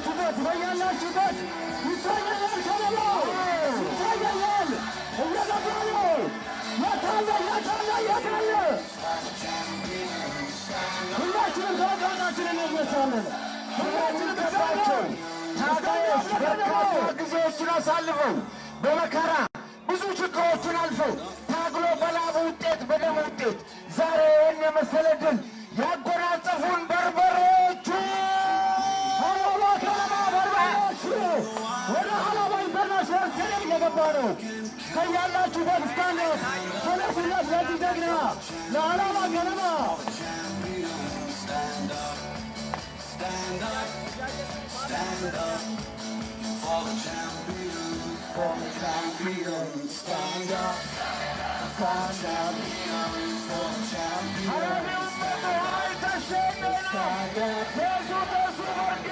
በያላችሁበት ይታያል ከለላው ይታያል እየገባ ነው የታለ ሁላችንም ከወጣታችንን እንነሳለን ሁላችንም ተባቸው ታጋዮች በርካታ ጊዜዎችን አሳልፈው በመከራ ብዙ ችግሮችን አልፈው ታግሎ በላብ ውጤት በደም ውጤት ዛሬ ይህን የመሰለ ድል ያጎናጸፉን በርበሬዎቹ ሀላባ ከነማ በርበሬዎቹ ወደ ሀላባ ኢንተርናሽናል ስቴዲየም እየገባ ነው። ከያላችሁበት ስታንድ ተነሱለት ለዚህ ጀግና ለሀላባ ከነማ Stand up for the champions, for the champions. Stand up for the champions, for the champions. Stand up.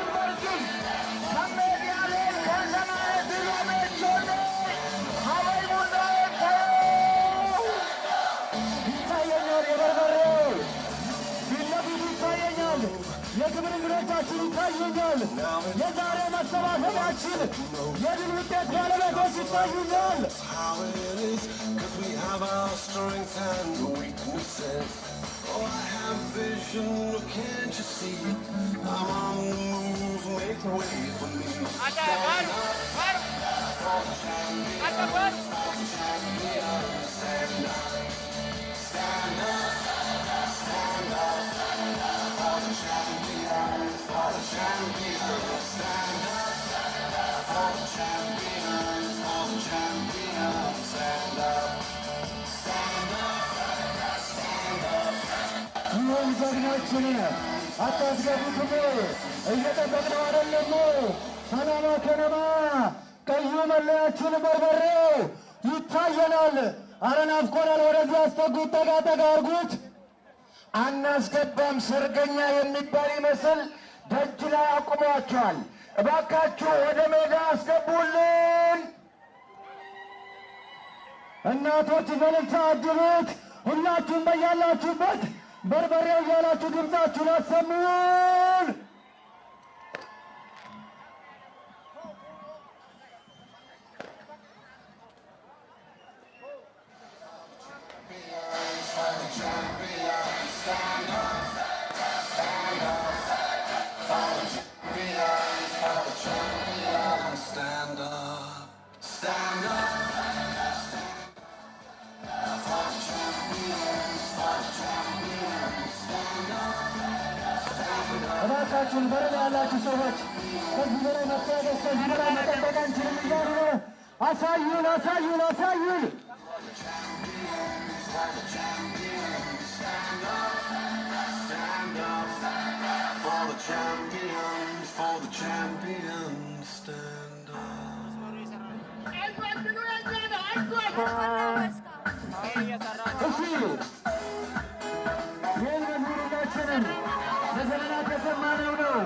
የክብር እንግዶቻችን ይታዩኛል። የዛሬ መሰባሰባችን የድል ውጤት ባለቤቶች ይታዩኛል። Oh, I have vision, can't you see? I'm on the move, make way for me. Stand up for the champions, for the champions. Stand up, stand up, stand up for the champions, for the champions. Stand up for the champions, for the champions. Stand up, stand up, stand up. ይህን ጀግናችን አታስገቡትም እየጠበቅነው አይደለም። ሀላባ ከነማ ቀዩ መለያችን በርበሬው ይታየናል። አረ ናፍቆናል። ወደዚህ አስጠጉት፣ ጠጋ ጠጋ አርጉት። አናስገባም ሰርገኛ የሚባል ይመስል ደጅ ላይ አቁሟቸዋል። እባካችሁ ወደ ሜዳ አስገቡልን። እናቶች በእልልታ አጅቡት። ሁላችሁም በያላችሁበት በርበሬው እያላችሁ ድምፃችሁን አሰሙን። እባካችሁን በረዳ ያላችሁ ሰዎች ከዚህ በላይ መታገስ ከዚህ በላይ መጠበቅ አንችልም እያሉ ነው። አሳዩን አሳዩን አሳዩን። For the champions, for the champions, stand up. እሺ ይህን መዝሙሩናችንን ለዘመናት የሰማነው ነው።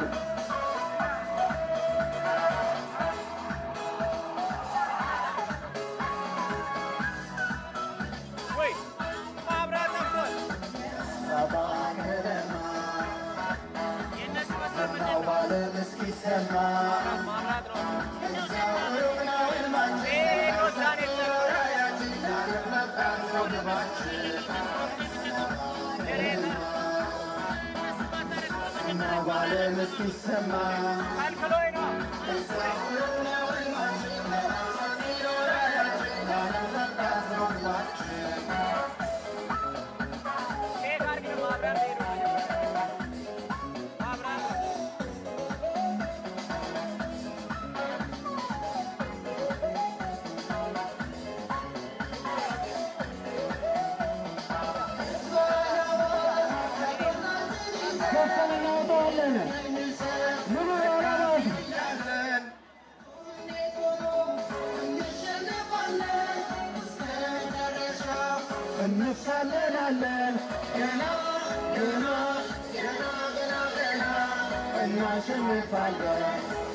እንፋለናለን ገና ገና ገና ገና ገና እናሸንፋለን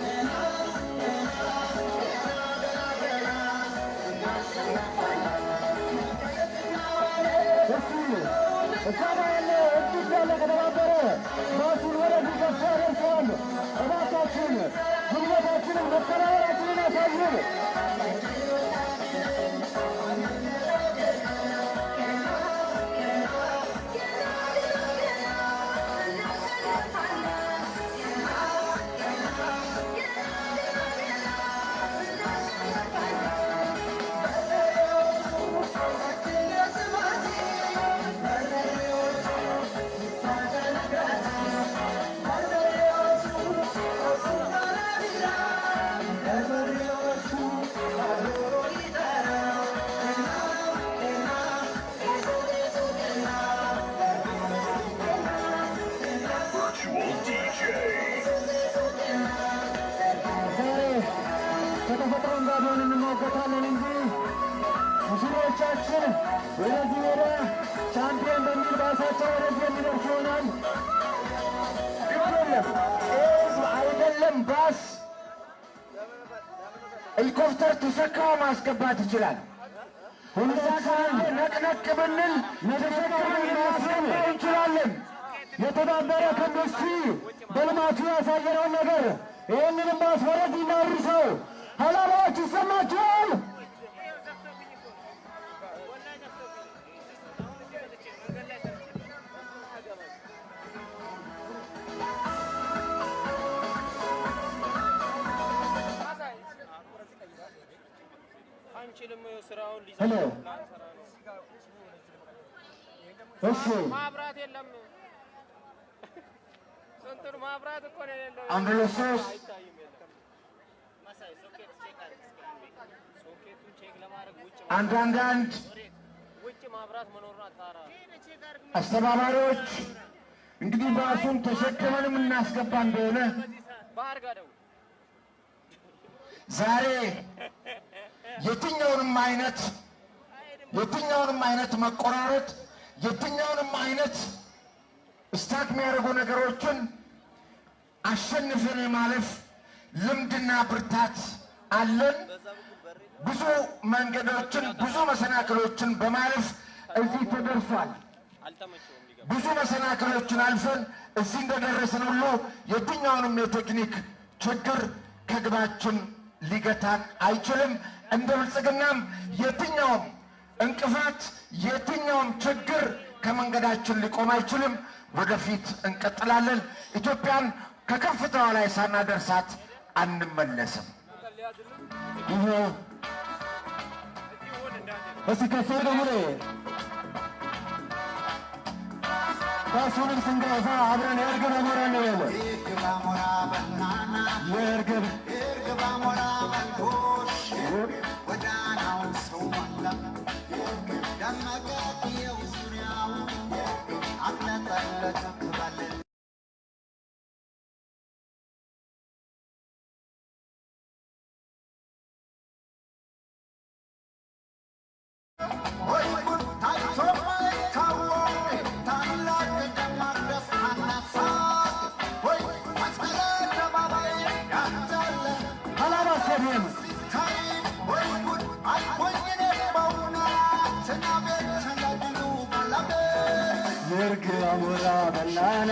ገና ገና ገና ገና እናሸንፋለን። እሳባ ያለ እጅ ያለ ከተባበረ ባሱን ወደዚህ ከፍ ያደርሰዋል። እባካችሁን ሁላችንም መከባበራችንን አሳዩን። Virtual DJ. ዛሬ ከተፈጥሮም ጋር ቢሆን እንሟገታለን እንጂ ሙሽሮቻችን ወደዚህ ሜዳ ቻምፒዮን በሚል ባሳቸው ወደዚህ የሚደርስ ይሆናል። ግድ የለም አይደለም ባስ ሄሊኮፕተር ተሸክሞ ማስገባት ይችላል። ሁላችንም ነቅነቅ ብንል ተሸክመን ማስገባት እንችላለን። የተባበረ ክንድ እስቲ በልማቱ ያሳየነውን ነገር ይህንንም ማስወረድ ይናርሰው። ሀላባዎች ይሰማችኋል? ሄሎ እሺ ማብራት የለም። ስንቱን ማብራት እኮ ነው የሌለው። አንድ ለሶስት ሶኬቱን ቼክ ለማድረግ ውጭ ማብራት መኖሩን አጣራ። አስተባባሪዎች እንግዲህ ባሱን ተሸክመን የምናስገባ እንደሆነ ባህር ጋር ደውል። ዛሬ የትኛውንም አይነት መቆራረጥ የትኛውንም አይነት ስታክ የሚያደርጉ ነገሮችን አሸንፈን የማለፍ ልምድና ብርታት አለን። ብዙ መንገዶችን ብዙ መሰናክሎችን በማለፍ እዚህ ተደርሷል። ብዙ መሰናክሎችን አልፈን እዚህ እንደደረስን ሁሉ የትኛውንም የቴክኒክ ችግር ከግባችን ሊገታን አይችልም። እንደ ብልጽግናም የትኛውም እንቅፋት የትኛውም ችግር ከመንገዳችን ሊቆም አይችልም። ወደፊት እንቀጥላለን። ኢትዮጵያን ከከፍታዋ ላይ ሳናደርሳት አንመለስም። ይሄ እስቲ ከሰው ደሙሬ ባሱንም ስንገፋ አብረን የእርግብ አሞራ ነው ያለ የእርግብ ሀላባ ስታዲየም የእርግብ አሞራ በላና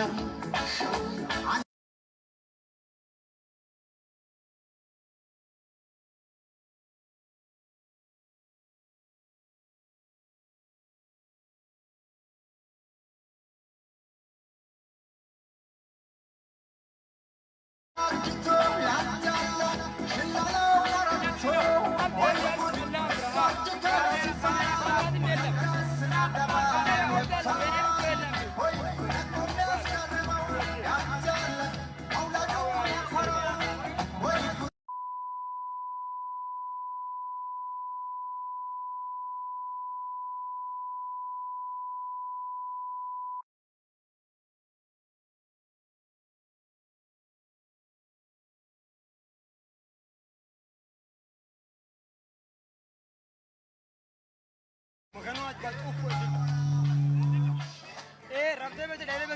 रफ्ते में डेरे में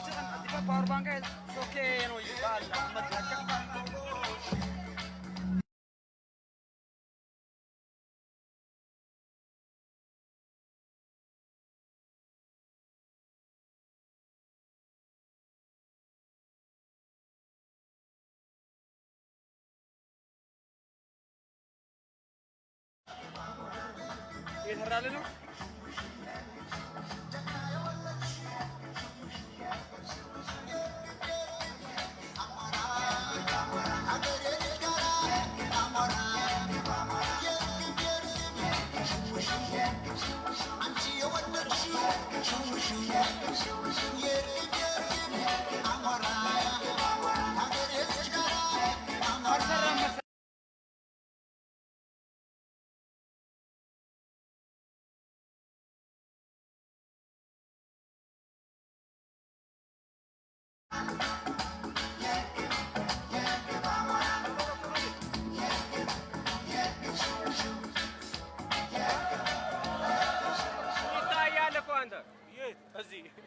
power bank है सोके नो ये እየሰራልን ነው።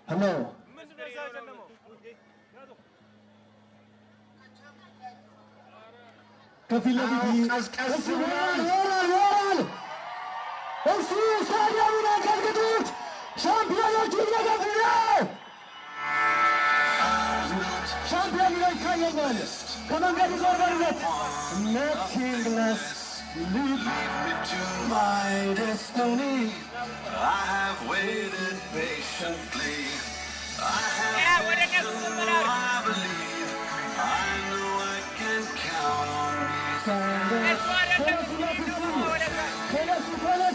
Hello. ከፊት ለፊት ቀስቀስ ይወራል። እሱ ስታዲየሙን አንቀጥቅጡት። ሻምፒዮኖቹ እየገቡ ነው። ሻምፒዮኑ ይታየኛል። ከመንገድ ይዞርበርነት nothing less lead me to my destiny. I have waited patiently. I have vision, I believe. I know I can count on me. ተነሱ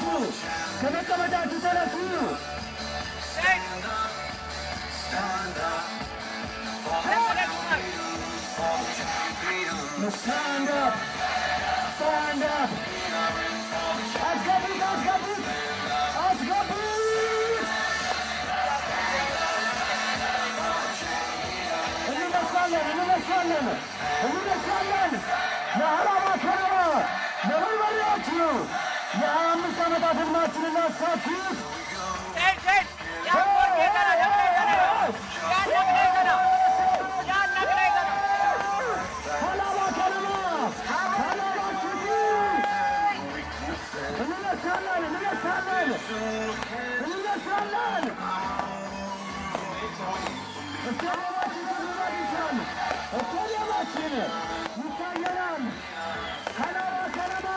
ከመቀመጫችሁ ተነሱ። Stand up for champions. Stand up. አስገቡት. እንነሳለን። የዓላማ ከነማ ለመሪዎቹ የ25 ዓመታት ሕልማችንን አሳኩት። ዓላማ ከነማ እንነሳለን። ስታዲየማችን ይታየናል። ዓላማ ከነማ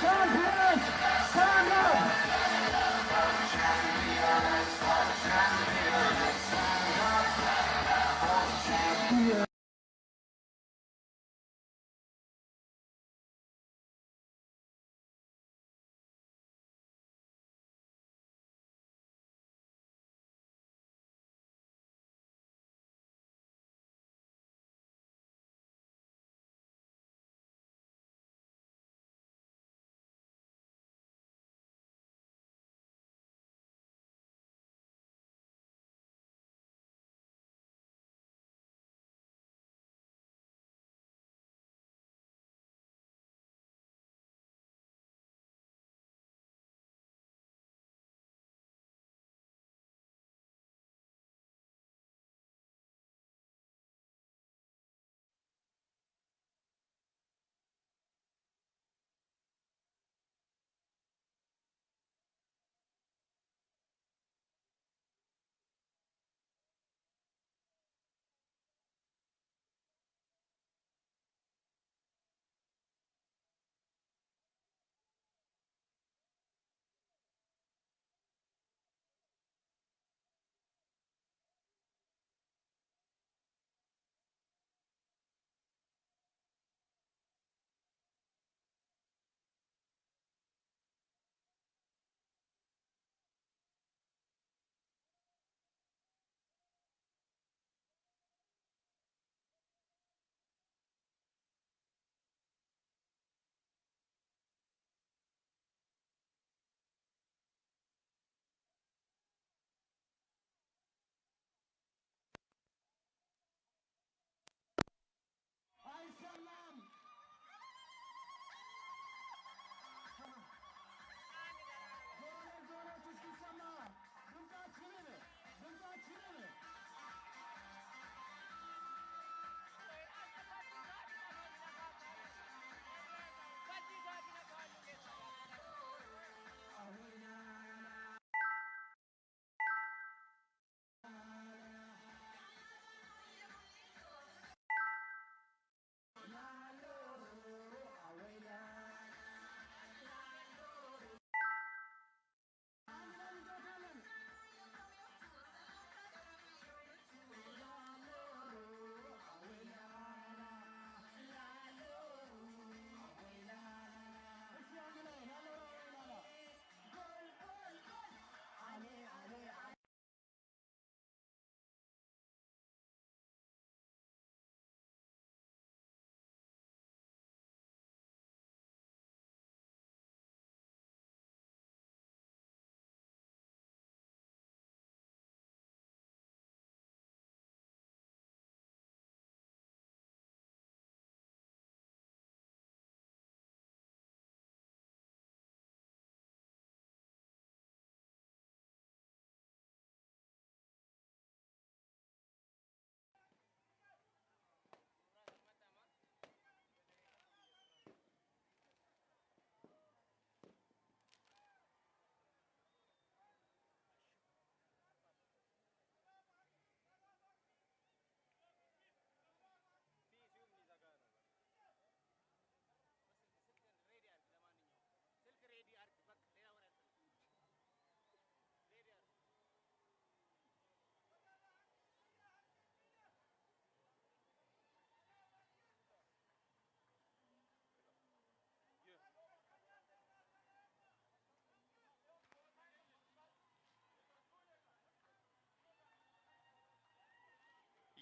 ሻምፒዮንስ ስታንድ አፕ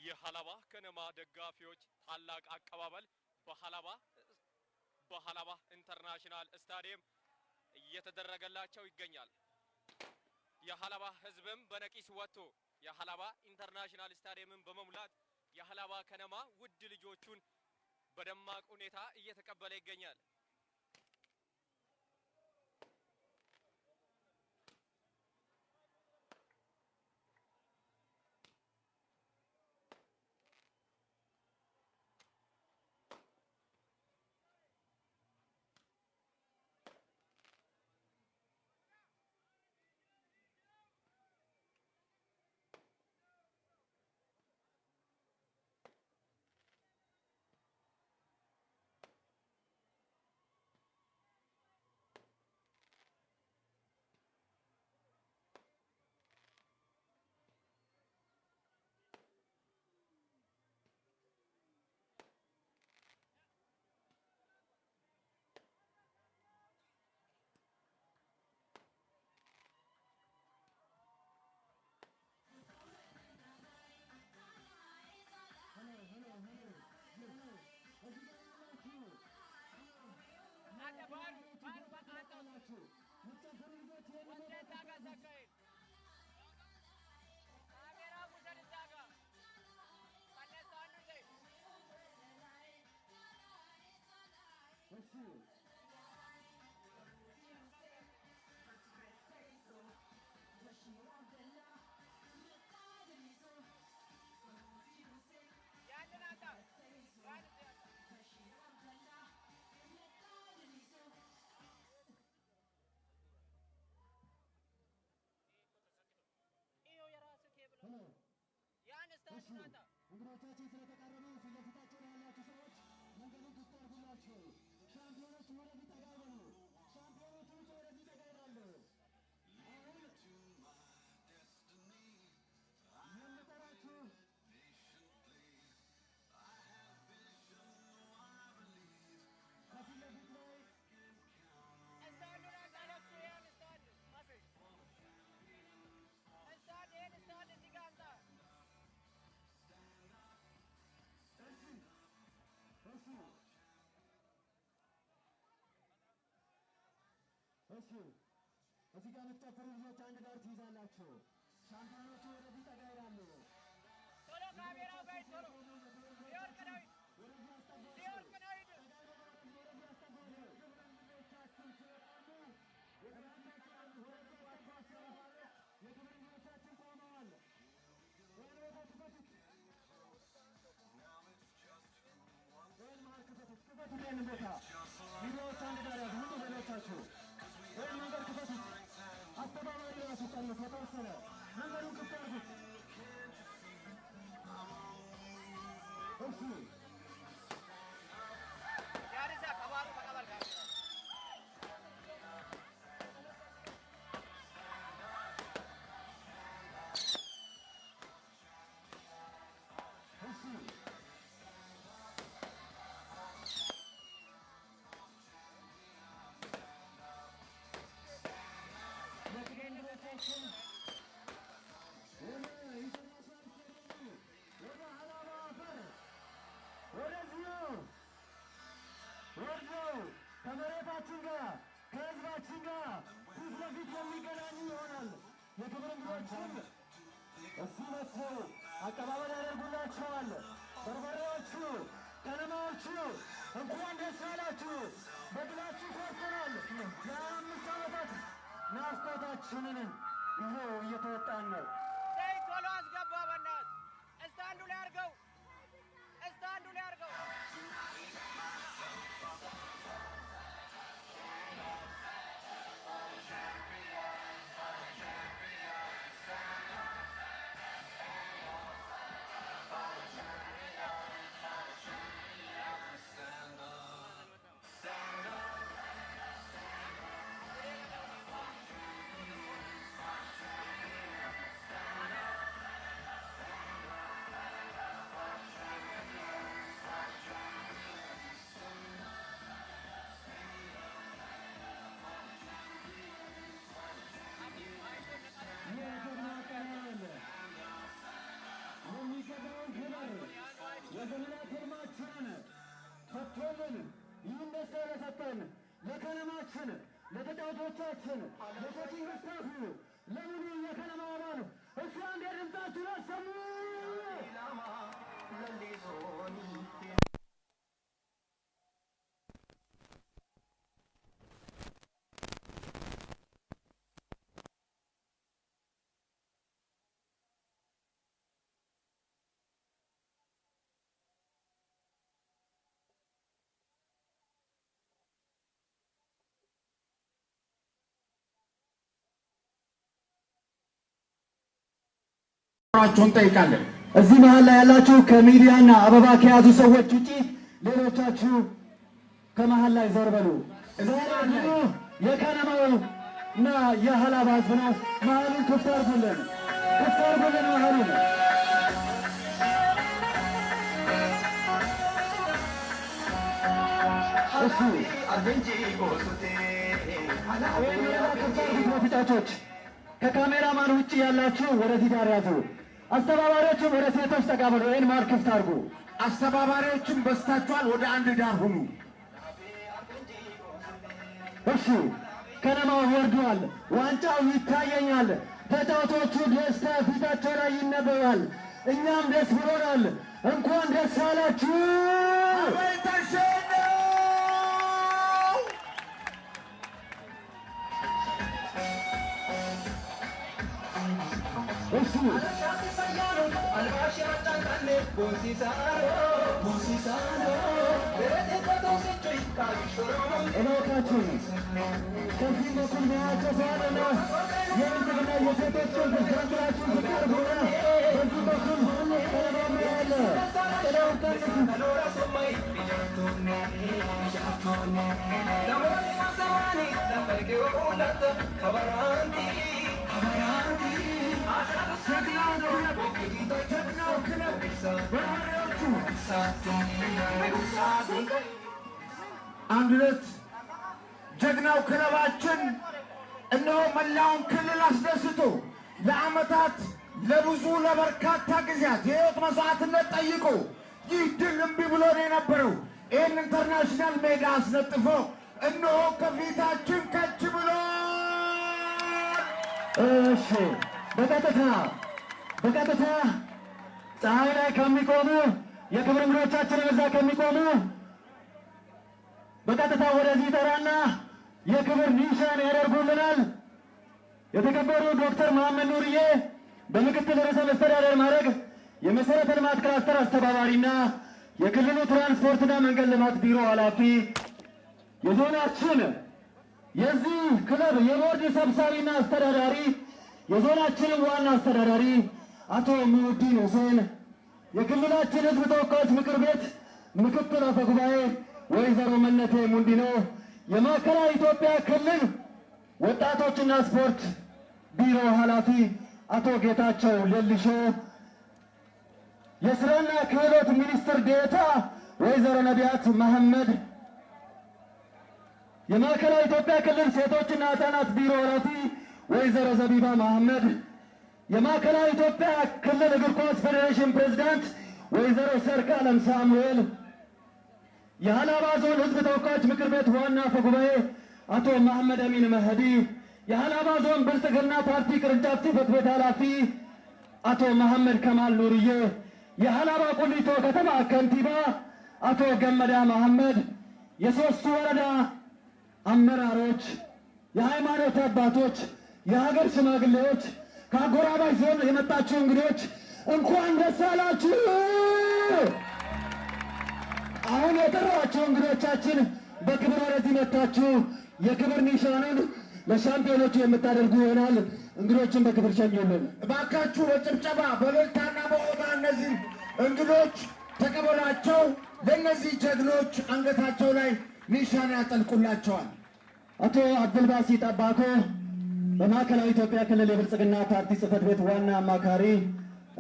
የሀላባ ከነማ ደጋፊዎች ታላቅ አቀባበል በሀላባ ኢንተርናሽናል ስታዲየም እየተደረገላቸው ይገኛል። የሀላባ ህዝብም በነቂስ ወጥቶ የሀላባ ኢንተርናሽናል ስታዲየምን በመሙላት የሀላባ ከነማ ውድ ልጆቹን በደማቅ ሁኔታ እየተቀበለ ይገኛል። እንግዶቻችን ስለተቃረቡ ፊት ለፊታቸው ያላችሁ ሰዎች መንገዱን ክፍት አድርጉላቸው። ሻምፒዮኖቹ ወደፊት ጠጋ ይበሉ። ሻምፒዮኖቹ ወደፊት ጠጋ ይበሉ። አሁን የምጠራችሁ ከፊት ለፊት ላይ እሺ እዚህ ጋር የምትጨፍሩ ልጆች አንድ ጋር ትይዛላችሁ። ሻምፒዮኖቹ ወደፊት ጠጋ ይላሉ። ቶሎ ካሜራው ጋር ቶሎ ሊወርቅ ነው ሊወርቅ ነው ሂድ ወደዚህ አስጠጓሉ። የክብር እንግዶቻችን ቆመዋል። ወይን ቦታ ክፈቱት። ወይን መሀል ክፈቱት። ክፈቱት ይህንን ቦታ ሚዲያዎች አንድ ጋር ያዙ። ሁሉ ሌሎቻችሁ ወይም መንገድ ክፈቱት። አስተባባሪ ራሱ ጠሉት። የተወሰነ መንገዱን ክፍት አድርጉት። እሺ ያሪዛ ከባሩ ተቀበል ጋር እሺ የክብር እንግዶቻችን ወደ ኢንተርናሽናል ስቴዲየሙ ወደ ሀላባ አፈር ወደዚሁ ወርደው ከመሬታችን ጋር ከህዝባችን ጋር ፊት ለፊት የሚገናኙ ይሆናል። የክብር እንግዶችን እዚህ መጥተው አቀባበል ያደርጉላቸዋል። በርበሬዎቹ፣ ከነማዎቹ እንኳን ደስ ያላችሁ። በድላችሁ ኮርተናል። የ25 ዓመታት ናፍቆታችንን ይኸው እየተወጣን ነው። ዘይት ቶሎ አስገባ በእናትህ። እስታንዱ ላይ አድርገው፣ እስታንዱ ላይ አድርገው። ለሰጠን ይህን ደስታ ለሰጠን ለከነማችን ለተጫዋቾቻችን ለኮቺንግ ስታፉ ለሙሉ የከነማ አባል እስኪ አንዴ ድምፃችሁን አሰሙ። ራቸውን ጠይቃለን። እዚህ መሃል ላይ ያላችሁ ከሚዲያና አበባ ከያዙ ሰዎች ውጪ ሌሎቻችሁ ከመሃል ላይ ዘር በሉ። ዛሬ የከነማው እና የሀላባ ህዝብ ነው። መሃሉን ክፍት አድርጉልን፣ ክፍት አድርጉልን መሃሉን። እሱ ተጫዋቾች ከካሜራማን ውጪ ያላችሁ ወደዚህ ዳር ያዙ። አስተባባሪዎችም ወደ ሴቶች ተቀበሉ። ይህን ማር ክፍት አድርጉ። አስተባባሪዎችም በስታችኋል፣ ወደ አንድ ዳር ሁኑ። እሺ ከነማው ወርዷል። ዋንጫው ይታየኛል። ተጫዋቾቹ ደስታ ፊታቸው ላይ ይነበባል። እኛም ደስ ብሎናል። እንኳን ደስ አላችሁ። እሺ እባካችሁ ከዚህ በኩል መያቸው ሰዋለና የብልጽግና የሴቶችን ጃንጥላችሁን ስታርጉና በዚህ በኩል ከነማማ ያለ ጥለውን ቀንሱ። አንድ ሁለት ጀግናው ክለባችን እነሆ መላውን ክልል አስደስቶ ለዓመታት ለብዙ ለበርካታ ጊዜያት የህይወት መስዋዕትነት ጠይቆ ይህ ድል እምቢ ብሎ ነው የነበረው። ይህን ኢንተርናሽናል ሜዳ አስነጥፎ እነሆ ከፊታችን ከች ብሎ እሺ በቀጥታ ፀሐይ ላይ ከሚቆሙ የክብር እንግዶቻችን እዛ ከሚቆሙ በቀጥታ ወደዚህ ጠራና የክብር ኒሻን ያደርጉልናል። የተከበሩ ዶክተር መሐመድ ኑርዬ በምክትል ርዕሰ መስተዳድር ማዕረግ የመሰረተ ልማት ክላስተር አስተባባሪና የክልሉ ትራንስፖርትና መንገድ ልማት ቢሮ ኃላፊ፣ የዞናችን የዚህ ክለብ የቦርድ ሰብሳቢና አስተዳዳሪ፣ የዞናችንም ዋና አስተዳዳሪ አቶ ሙሁዲን ሁሴን፣ የክልላችን ህዝብ ተወካዮች ምክር ቤት ምክትል አፈ ጉባኤ ወይዘሮ መነቴ ሙንዲኖ፣ የማዕከላዊ ኢትዮጵያ ክልል ወጣቶችና ስፖርት ቢሮ ኃላፊ አቶ ጌታቸው ሌልሾ፣ የስራና ክህሎት ሚኒስትር ዴኤታ ወይዘሮ ነቢያት መሐመድ፣ የማዕከላዊ ኢትዮጵያ ክልል ሴቶችና ህጻናት ቢሮ ኃላፊ ወይዘሮ ዘቢባ መሐመድ፣ የማዕከላዊ ኢትዮጵያ ክልል እግር ኳስ ፌዴሬሽን ፕሬዝዳንት ወይዘሮ ሰርካለም ሳሙኤል፣ የሀላባ ዞን ህዝብ ተወካዮች ምክር ቤት ዋና አፈ ጉባኤ አቶ መሐመድ አሚን መህዲ፣ የሀላባ ዞን ብልጽግና ፓርቲ ቅርንጫፍ ጽሕፈት ቤት ኃላፊ አቶ መሐመድ ከማል ኑርዬ፣ የሀላባ ቁሊቶ ከተማ ከንቲባ አቶ ገመዳ መሐመድ፣ የሶስቱ ወረዳ አመራሮች፣ የሃይማኖት አባቶች፣ የሀገር ሽማግሌዎች፣ ከአጎራባች ዞን የመጣችሁ እንግዶች እንኳን ደስ አላችሁ። አሁን የጠራችሁ እንግዶቻችን በክብር ወደዚህ መጥታችሁ የክብር ኒሻኑን ለሻምፒዮኖቹ የምታደርጉ ይሆናል። እንግዶችን በክብር ሸኙልን እባካችሁ። በጭብጨባ በእልልታና በሆታ እነዚህ እንግዶች ተቀበሏቸው። ለእነዚህ ጀግኖች አንገታቸው ላይ ኒሻን ያጠልቁላቸዋል። አቶ አብዱልባሲ ጠባኮ በማዕከላዊ ኢትዮጵያ ክልል የብልጽግና ፓርቲ ጽሕፈት ቤት ዋና አማካሪ፣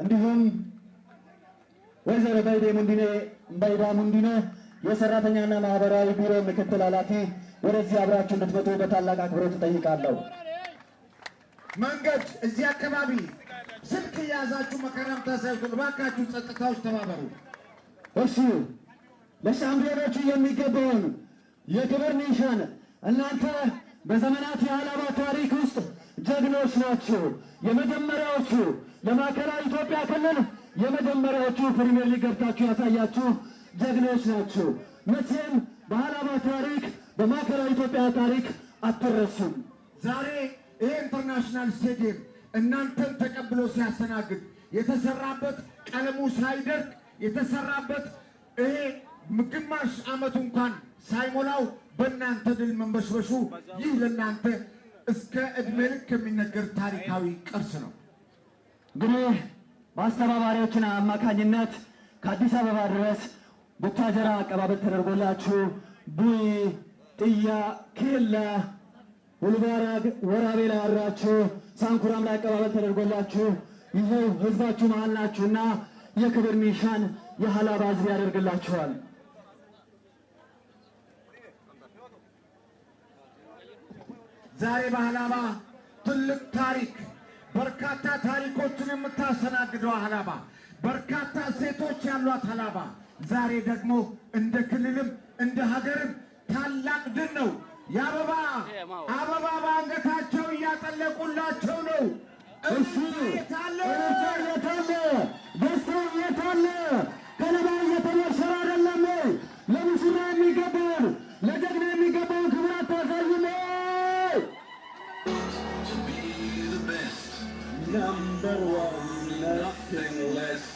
እንዲሁም ወይዘሮ በይዳ ሙንዲኔ የሰራተኛና ማህበራዊ ቢሮ ምክትል ኃላፊ ወደዚህ አብራችሁ እንድትመጡ በታላቅ አክብሮት እጠይቃለሁ። መንገድ እዚህ አካባቢ ስልክ እያያዛችሁ መከራም ታሳይቱ። እባካችሁ ጸጥታዎች ተባበሩ። እሺ ለሻምፒዮኖቹ የሚገባውን የክብር ኒሻን እናንተ በዘመናት የሀላባ ታሪክ ውስጥ ጀግኖች ናችሁ። የመጀመሪያዎቹ ለማዕከላዊ ኢትዮጵያ ክልል የመጀመሪያዎቹ ፕሪሚየር ሊግ ገብታችሁ ያሳያችሁ ጀግኖች ናችሁ። መቼም በሀላባ ታሪክ በማዕከላዊ ኢትዮጵያ ታሪክ አትረሱም። ዛሬ ይህ ኢንተርናሽናል ስቴዲየም እናንተን ተቀብሎ ሲያስተናግድ የተሰራበት ቀለሙ ሳይደርቅ የተሰራበት ይሄ ግማሽ ዓመቱ እንኳን ሳይሞላው በእናንተ ድል መንበሽበሹ ይህ ለእናንተ እስከ ዕድሜ ልክ የሚነገር ታሪካዊ ቅርስ ነው። እንግዲህ በአስተባባሪዎችን አማካኝነት ከአዲስ አበባ ድረስ ቡታጀራ አቀባበል ተደርጎላችሁ ቡይ፣ ጥያ፣ ኬላ፣ ሁልባራግ፣ ወራቤ ላይ ያራችሁ ሳንኩራም ላይ አቀባበል ተደርጎላችሁ ይኸው ህዝባችሁ መሃል ናችሁና የክብር ኒሻን የሀላባ ህዝብ ያደርግላችኋል። ዛሬ በሀላባ ትልቅ ታሪክ በርካታ ታሪኮችን የምታስተናግደው ሀላባ በርካታ ሴቶች ያሏት ሀላባ ዛሬ ደግሞ እንደ ክልልም እንደ ሀገርም ታላቅ ድል ነው። የአበባ አበባ በአንገታቸው እያጠለቁላቸው ነው። እሱ የታለ ደስታው የታለ? ከለባ እየተሞሸረ አይደለም ወይ? ለሙሽራ የሚገባውን ለጀግና የሚገባውን ክብር አታሳዩም ወይ? Number one, nothing less.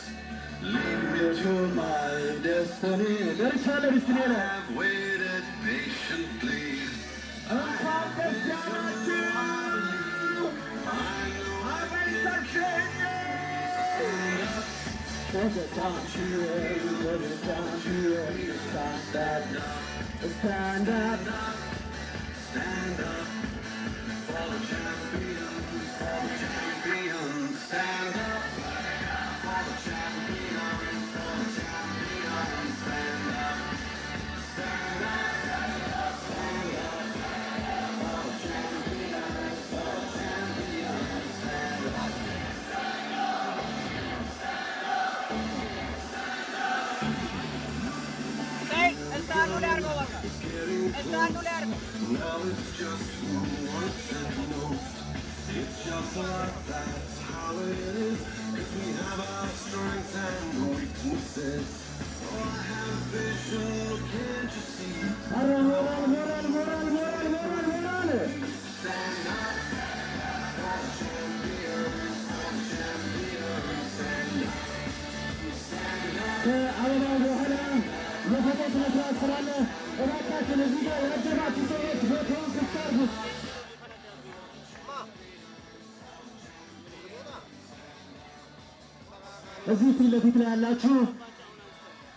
Lead me to my destiny. ደርሻለሁ ደስትኔ ነው። I've waited patiently. እንኳን ደስ ያላችሁ። Stand up. Stand up for the champions, for the champions. Stand up for the champions, for the champions. Stand up, stand up, stand up, stand up for the champions, for the champions. Stand up. Say, estando largo, vaca. Estando largo. Now it's just who wants it most. It's just like that's how it is. 'Cause we have our strengths and weaknesses. Oh, I have vision, oh, can't you see? ኧረ ሞራል Stand up for the champions, for the champions. Stand up, stand up. ከአበባው በኋላ የፎቶ ስነ ስርዓት ስላለ እባካችን እዚህ ጋር ያጀባችሁ ሰዎች ቦታውን ክፍት አድርጉት። እዚህ ፊት ለፊት ላይ ያላችሁ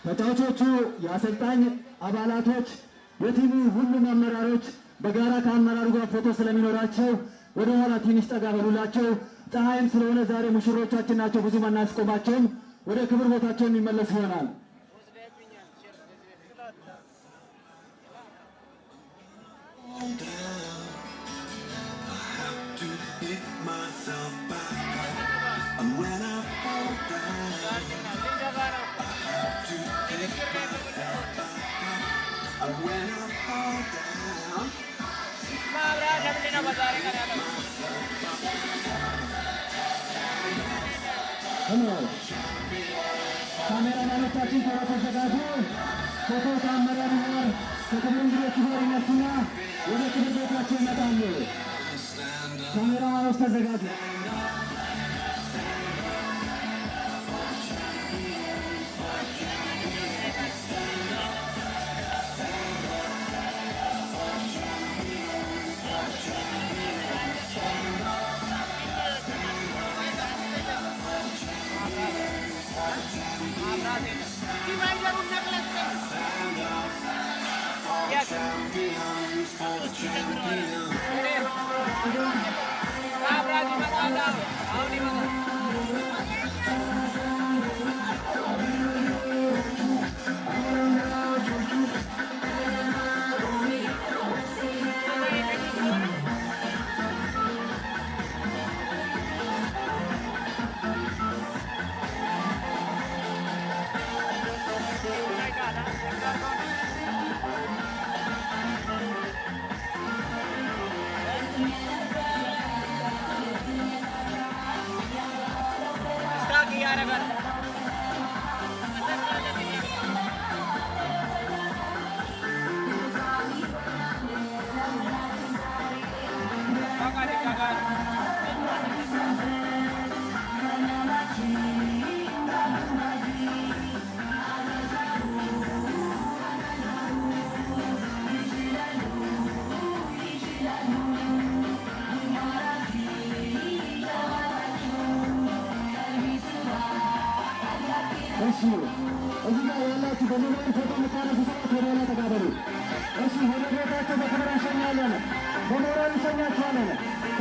ተጫዋቾቹ፣ የአሰልጣኝ አባላቶች፣ የቲሙ ሁሉም አመራሮች በጋራ ከአመራሩ ጋር ፎቶ ስለሚኖራቸው ወደ ኋላ ትንሽ ጠጋ በሉላቸው። ፀሐይም ስለሆነ ዛሬ ሙሽሮቻችን ናቸው፣ ብዙም አናስቆማቸውም። ወደ ክብር ቦታቸው የሚመለስ ይሆናል። Fall down. I have to pick myself back up. And when I fall down, I have to pick myself back up. And when I fall down, ካሜራማኖቻችን ቶሎ ተዘጋጁ። ፎቶ ከአመራሩ ጋር ከክብር እንግዶቹ ጋር ይነሱና ወደ ክብር ቦታቸው ይመጣሉ። stand up. ካሜራማኖች ተዘጋጁ። Champions, for the champions. Oh my God, እሺ እዚህ ጋር ያላችሁ በሞባይል ፎቶ የምታነሱ ሰዎች ወደ ኋላ ተጋበሉ። እሺ ወደ ቦታቸው በክብር እንሸኛለን። በሞራል እንሸኛችኋለን።